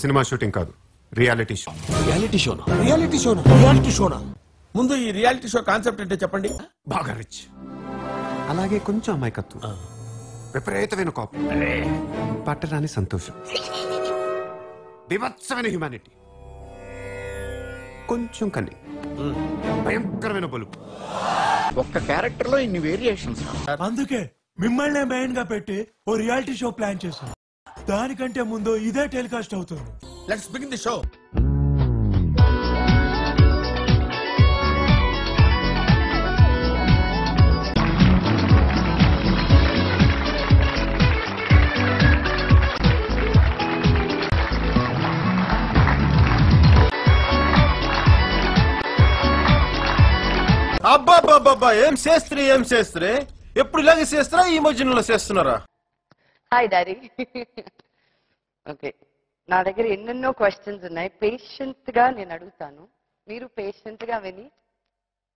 Cinema shooting కాదు, reality show. Reality షోనా? Reality షోనా? రియాలిటీ షోనా? ముందు ఈ రియాలిటీ షో కాన్సెప్ట్ అంటే చెప్పండి. బాగా రిచ్, అలాగే కొంచెం అమాయకత్వం, విపరీతమైన కోపం, పట్టరాని సంతోషం, బీభత్సమైన హ్యూమానిటీ, కొంచెం కన్ని, భయంకరమైన బలుపు. ఒక్క క్యారెక్టర్ లో ఇన్ని వేరియేషన్స్. అందుకే మిమ్మల్ని మెయిన్ గా పెట్టి ఓ రియాలిటీ షో ప్లాన్ చేశాం. దానికంటే ముందు ఇదే టెలికాస్ట్ అవుతుంది. Let's begin the show. అబ్బాబ్బాబ్బా, ఏం చేస్త్రీ ఎప్పుడు ఇలాగే చేస్తారా? ఈ మధ్యలో చేస్తున్నారా? Hi daddy. ఓకే, నా దగ్గర ఎన్నెన్నో క్వశ్చన్స్ ఉన్నాయి. పేషెంట్ గా నేను అడుగుతాను, మీరు పేషెంట్ గా విని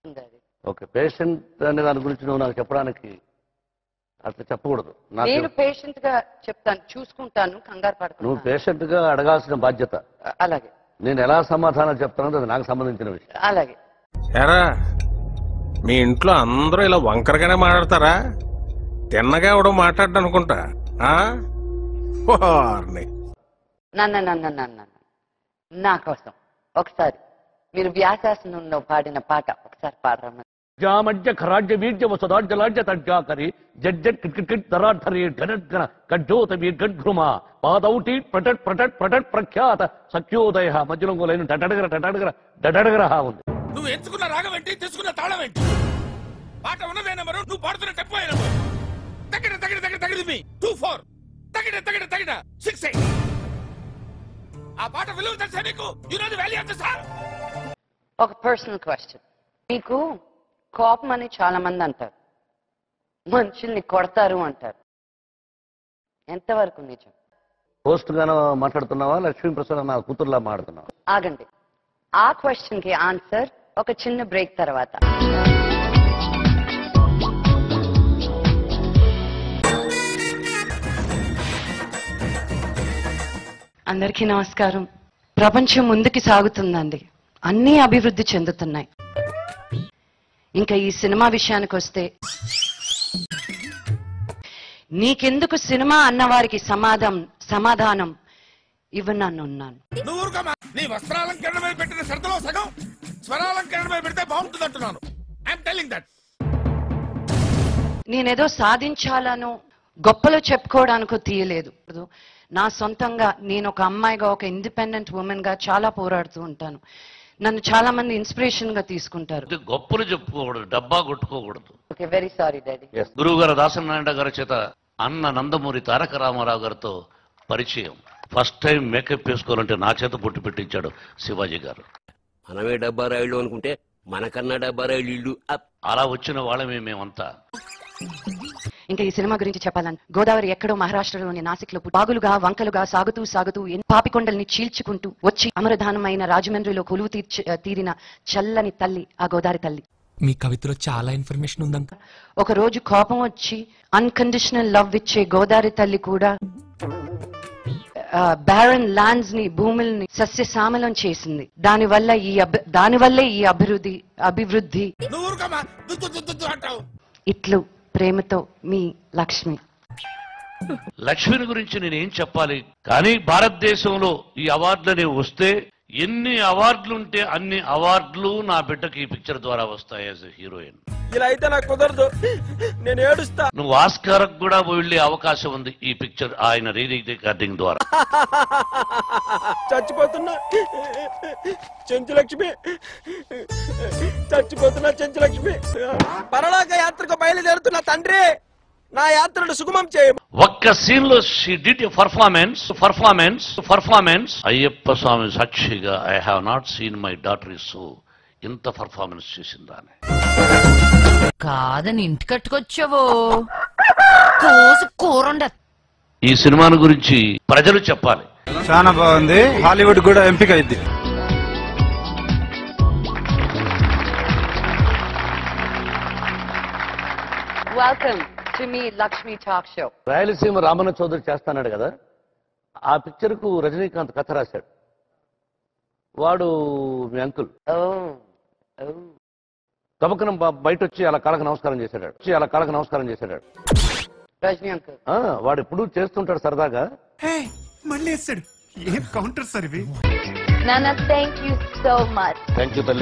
ఉండాలి. ఓకే, పేషెంట్ అనే దాని గురించి నువ్వు నాకు చెప్పడానికి అట్లా చెప్పకూడదు. నేను పేషెంట్ గా చెప్తాను, చూసుకుంటాను, కంగారు పడతాను. నువ్వు పేషెంట్ గా అడగాల్సిన బాధ్యత. అలాగే. నేను ఎలా సమాధానం చెప్తానో అది నాకు సంబంధించిన విషయం. అలాగే. ఎరా, మీ ఇంట్లో అందరూ ఇలా వంకరగానే మాట్లాడతారా? తిన్నగా ఎవడో మాట్లాడ్డా అనుకుంటా. నా కోసం ఒకసారి మీరు వ్యాసాసనంలో పాడిన పాట ఒకసారి పాడరమ్మా. జామజ్జ ఖరాజ్య వీర్య వసదాజ్జలాజ్య తజ్జాకరి జడ్జట్ కిట్ తరాఠరి ఘనఘన గడ్జోతమి గడ్ఘృమ పాదౌటి ప్రటట్ ప్రటట్ ప్రటట్ ప్రఖ్యాత సఖ్యోదయ మధ్యలో లైన్ డడడగర డడడగర డడడగర ఉంది. నువ్వు ఎంచుకున్న రాగం ఏంటి, తీసుకున్న తాళం ఏంటి? పాట ఉన్నదే నెంబరు, నువ్వు పాడుతున్న టెంపో నెంబరు. తగిన తగిన తగిన తగిన మీ 2-4 తగిన తగిన తగిన 6-8. ఆ పాట విలువ తెలుసా నీకు? You know the value of the song. ఒక పర్సనల్ క్వశ్చన్. మీకు కోపం అని చాలా మంది అంటారు, మనుషుల్ని కొడతారు అంటారు. ఎంతవరకు నిజం? పోస్ట్ గానో మాట్లాడుతున్నావా, లక్ష్మీప్రసాద్ నా కూతురులా మాట్లాడుతున్నావా? ఆగండి, ఆ క్వశ్చన్ కి ఆన్సర్ ఒక చిన్న బ్రేక్ తర్వాత. అందరికీ నమస్కారం. ప్రపంచం ముందుకి సాగుతుందండి, అన్నీ అభివృద్ధి చెందుతున్నాయి. ఇంకా ఈ సినిమా విషయానికి వస్తే, నీకెందుకు సినిమా అన్నవారికి సమాధానం ఇవ్వనన్నాను. నీ వస్త్రాలంకరణ మీద పెట్టిన శ్రద్ధలో సగం స్వరాలంకరణ మీద పెడితే బాగుంటుంది అంటున్నాను. I'm telling that. నేనేదో సాధించాలనో గొప్పలో చెప్పుకోవడానికో తీయలేదు. నా సొంతంగా నేను ఒక అమ్మాయిగా, ఒక ఇండిపెండెంట్ ఉమెన్ గా చాలా పోరాడుతూ ఉంటాను. నన్ను చాలా మంది ఇన్స్పిరేషన్ గా తీసుకుంటారు. గొప్పలు చెప్పుకోకూడదు, డబ్బా కొట్టుకోకూడదు. Okay, very sorry daddy. గురువు గారు దాసనారాయణ గారి చేత అన్న నందమూరి తారక రామారావు గారితో పరిచయం. ఫస్ట్ టైం మేకప్ వేసుకోవాలంటే నా చేత పొట్టు పెట్టించాడు శివాజీ గారు. మనమే డబ్బా రాయిళ్ళు అనుకుంటే మనకన్నా డబ్బా రాయిళ్ళు. అలా వచ్చిన వాళ్ళమే మేమంతా. ఇంకా ఈ సినిమా గురించి చెప్పాలని, గోదావరి ఎక్కడో మహారాష్ట్రలోని నాసిక్ లో బాగులుగా వంకలుగా సాగుతూ సాగుతూ పాపికొండల్ని చీల్చుకుంటూ వచ్చి అమరధానమైన రాజమండ్రిలో కొలువు తీరిన చల్లని తల్లి ఆ గోదావరి తల్లి. మీ కవితలో చాలా ఇన్ఫర్మేషన్ ఉందంట. ఒక రోజు కోపం వచ్చి అన్కండిషనల్ లవ్ ఇచ్చే గోదావరి తల్లి కూడా బ్యారన్ ల్యాండ్స్ ని, భూముల్ని సస్యశ్యామలం చేసింది. దానివల్లే ఈ అభివృద్ధి. ఇట్లు ప్రేమతో మీ లక్ష్మి. లక్ష్మిని గురించి నేనేం చెప్పాలి, కానీ భారతదేశంలో ఈ అవార్డులని వస్తే ఎన్ని అవార్డులు ఉంటే అన్ని అవార్డులు నా బిడ్డకి ఈ పిక్చర్ ద్వారా వస్తాయి యాజ్ హీరోయిన్. ఇలా అయితే నాకు కుదరదు, నేను ఏడుస్తా. నువ్వు ఆస్కార్ కూడా వెళ్లే అవకాశం ఉంది ఈ పిక్చర్ ఆయన రికార్డింగ్ ద్వారా. చచ్చిపోతున్నా చెంచులక్ష్మి, చచ్చిపోతున్నా చెంచులక్ష్మి. పరలోక యాత్రకు బయలుదేరుతున్న తండ్రి, నా యాత్రను సుగమం చేయ. ఒక్క సీన్ లో she did a performance. Ayyappa Swamy సాక్షిగా I have not seen my daughter is so. ఇంత పర్ఫార్మెన్స్ చేసిందా కాదని ఇంటి కట్టుకొచ్చావో కూరండ. ఈ సినిమాను గురించి ప్రజలు చెప్పాలి. చాలా బాగుంది, హాలీవుడ్ కూడా ఎంపిక అయింది. వెల్కమ్ టు మీ లక్ష్మి టాక్ షో. రాయలసీమ రామన్న చౌదరి చేస్తాన్నాడు కదా, ఆ పిక్చర్ కు రజనీకాంత్ కథ రాశాడు. వాడు మీ అంకుల్ తబకన బయట వచ్చి అలా కాళ్ళకు నమస్కారం చేశాడు. రజనీ అంకుల్ వాడు ఎప్పుడు చేస్తుంటాడు సరదాగా. మళ్ళీ వేస్తాడు. ఏం కౌంటర్ సార్ ఇవి? Nana, thank you so much. Thank you తల్లి.